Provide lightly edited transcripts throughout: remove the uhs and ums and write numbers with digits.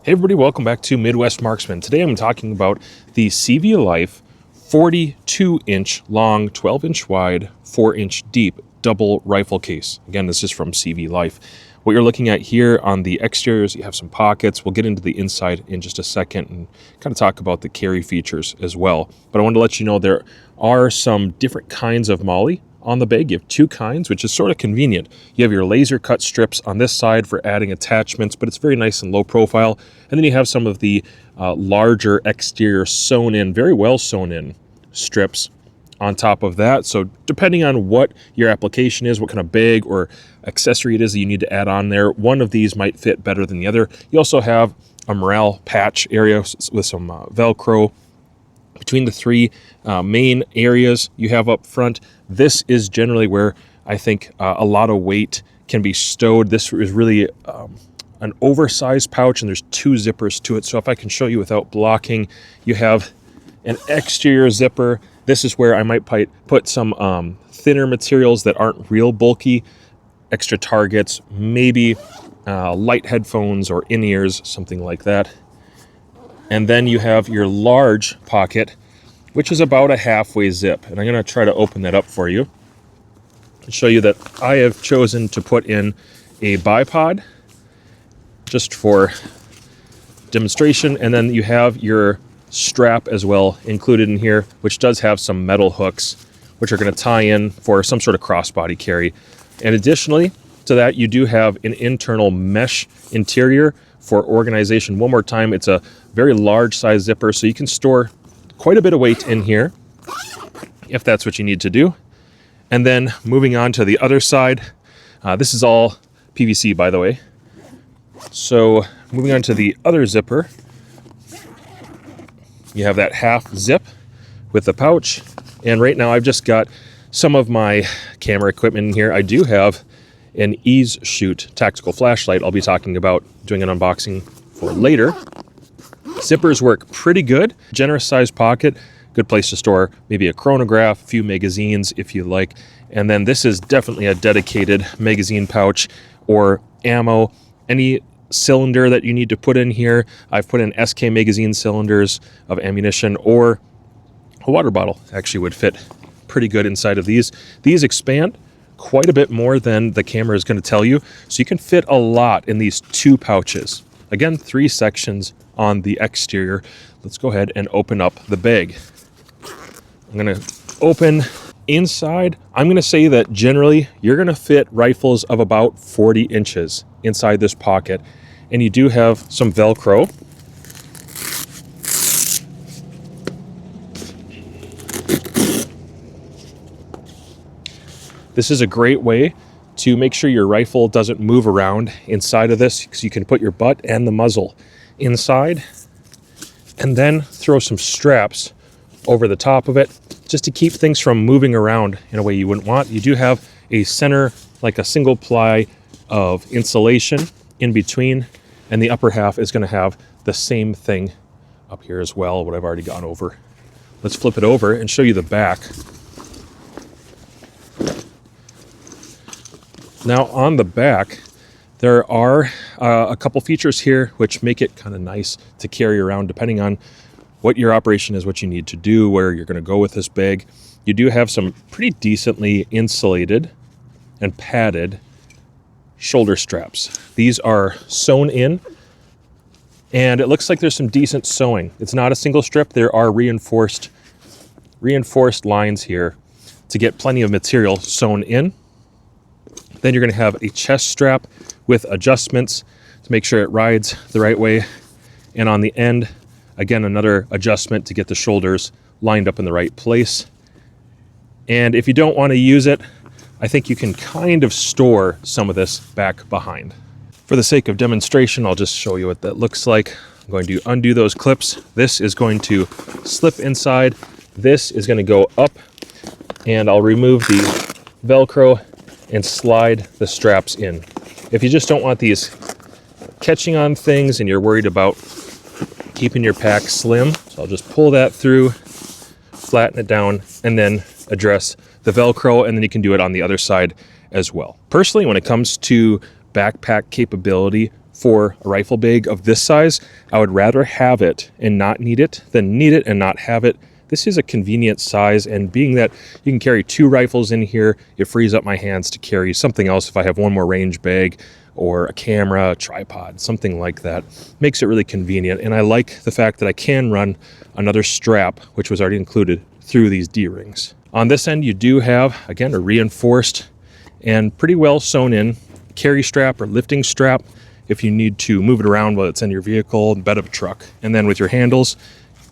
Hey everybody, welcome back to Midwest Marksman. Today I'm talking about the CVLife 42-inch long, 12-inch wide, 4-inch deep double rifle case. Again, this is from CVLife. What you're looking at here on the exteriors, you have some pockets. We'll get into the inside in just a second and kind of talk about the carry features as well. But I wanted to let you know there are some different kinds of molle on the bag. You have two kinds, which is sort of convenient. You have your laser cut strips on this side for adding attachments, but it's very nice and low profile. And then you have some of the larger exterior sewn in, very well sewn in strips on top of that. So depending on what your application is, what kind of bag or accessory it is that you need to add on there, one of these might fit better than the other. You also have a morale patch area with some Velcro between the three main areas you have up front. This is generally where I think a lot of weight can be stowed. This is really an oversized pouch, and there's two zippers to it. So if I can show you without blocking, you have an exterior zipper. This is where I might put some thinner materials that aren't real bulky, extra targets, maybe light headphones or in-ears, something like that. And then you have your large pocket, which is about a halfway zip. And I'm going to try to open that up for you and show you that I have chosen to put in a bipod just for demonstration. And then you have your strap as well included in here, which does have some metal hooks, which are going to tie in for some sort of crossbody carry. And additionally to that, you do have an internal mesh interior for organization. One more time, it's a very large size zipper, so you can store quite a bit of weight in here if that's what you need to do. And then moving on to the other side, this is all PVC, by the way. So moving on to the other zipper, you have that half zip with the pouch. And right now I've just got some of my camera equipment in here. I do have an Ease Shoot tactical flashlight I'll be talking about doing an unboxing for later. Zippers work pretty good. Generous sized pocket, good place to store maybe a chronograph, a few magazines if you like. And then this is definitely a dedicated magazine pouch or ammo. Any cylinder that you need to put in here, I've put in SK magazine cylinders of ammunition, or a water bottle actually would fit pretty good inside of these. These expand quite a bit more than the camera is going to tell you, so you can fit a lot in these two pouches. Again, 3 sections on the exterior. Let's go ahead and open up the bag. I'm going to open inside. I'm going to say that generally you're going to fit rifles of about 40 inches inside this pocket, and you do have some Velcro. This is a great way to make sure your rifle doesn't move around inside of this, because you can put your butt and the muzzle inside and then throw some straps over the top of it just to keep things from moving around in a way you wouldn't want. You do have a center, like a single ply of insulation in between, and the upper half is going to have the same thing up here as well, what I've already gone over. Let's flip it over and show you the back. Now on the back, there are a couple features here which make it kind of nice to carry around depending on what your operation is, what you need to do, where you're going to go with this bag. You do have some pretty decently insulated and padded shoulder straps. These are sewn in, and it looks like there's some decent sewing. It's not a single strip. There are reinforced lines here to get plenty of material sewn in. Then you're going to have a chest strap with adjustments to make sure it rides the right way. And on the end, again, another adjustment to get the shoulders lined up in the right place. And if you don't want to use it, I think you can kind of store some of this back behind. For the sake of demonstration, I'll just show you what that looks like. I'm going to undo those clips. This is going to slip inside. This is going to go up, and I'll remove the Velcro and slide the straps in. If you just don't want these catching on things and you're worried about keeping your pack slim, so I'll just pull that through, flatten it down, and then address the Velcro, and then you can do it on the other side as well. Personally, when it comes to backpack capability for a rifle bag of this size. I would rather have it and not need it than need it and not have it. This is a convenient size, and being that you can carry 2 rifles in here, it frees up my hands to carry something else if I have one more range bag or a camera, a tripod, something like that. Makes it really convenient, and I like the fact that I can run another strap, which was already included, through these D-rings. On this end, you do have, again, a reinforced and pretty well sewn in carry strap or lifting strap if you need to move it around while it's in your vehicle, the bed of a truck. And then with your handles,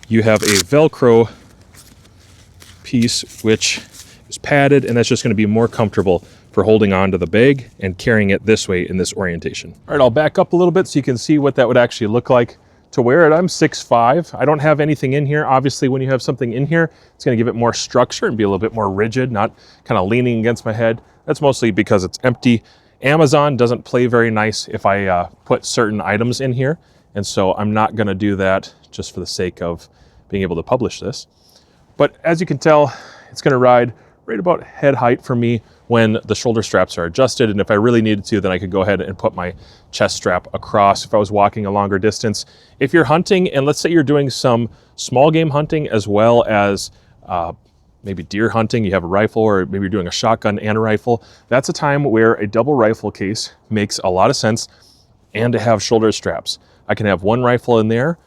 you have a Velcro piece which is padded, and that's just going to be more comfortable for holding on to the bag and carrying it this way in this orientation. All right, I'll back up a little bit so you can see what that would actually look like to wear it. I'm 6'5". I don't have anything in here. Obviously, when you have something in here, it's going to give it more structure and be a little bit more rigid, not kind of leaning against my head. That's mostly because it's empty. Amazon doesn't play very nice if I put certain items in here, and so I'm not going to do that just for the sake of being able to publish this. But as you can tell, it's going to ride right about head height for me when the shoulder straps are adjusted, and if I really needed to, then I could go ahead and put my chest strap across if I was walking a longer distance. If you're hunting, and let's say you're doing some small game hunting as well as maybe deer hunting, you have a rifle, or maybe you're doing a shotgun and a rifle, that's a time where a double rifle case makes a lot of sense, and to have shoulder straps. I can have one rifle in there,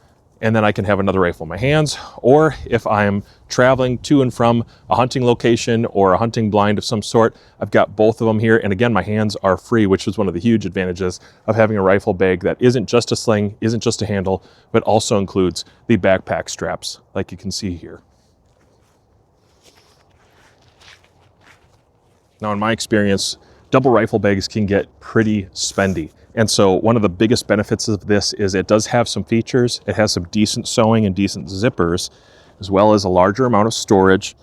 and then I can have another rifle in my hands, or if I'm traveling to and from a hunting location or a hunting blind of some sort, I've got both of them here. And again, my hands are free, which is one of the huge advantages of having a rifle bag that isn't just a sling, isn't just a handle, but also includes the backpack straps, like you can see here. Now, in my experience, double rifle bags can get pretty spendy. And so one of the biggest benefits of this is it does have some features. It has some decent sewing and decent zippers, as well as a larger amount of storage,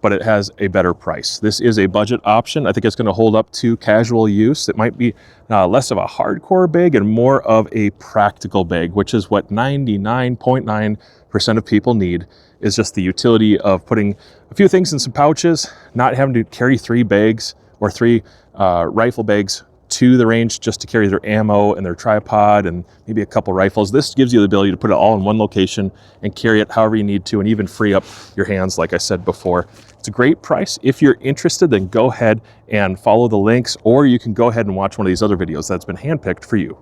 but it has a better price. This is a budget option. I think it's going to hold up to casual use. It might be less of a hardcore bag and more of a practical bag, which is what 99.9% of people need, is just the utility of putting a few things in some pouches, not having to carry 3 bags or 3 rifle bags to the range just to carry their ammo and their tripod and maybe a couple rifles. This gives you the ability to put it all in one location and carry it however you need to, and even free up your hands, like I said before. It's a great price. If you're interested, then go ahead and follow the links, or you can go ahead and watch one of these other videos that's been handpicked for you.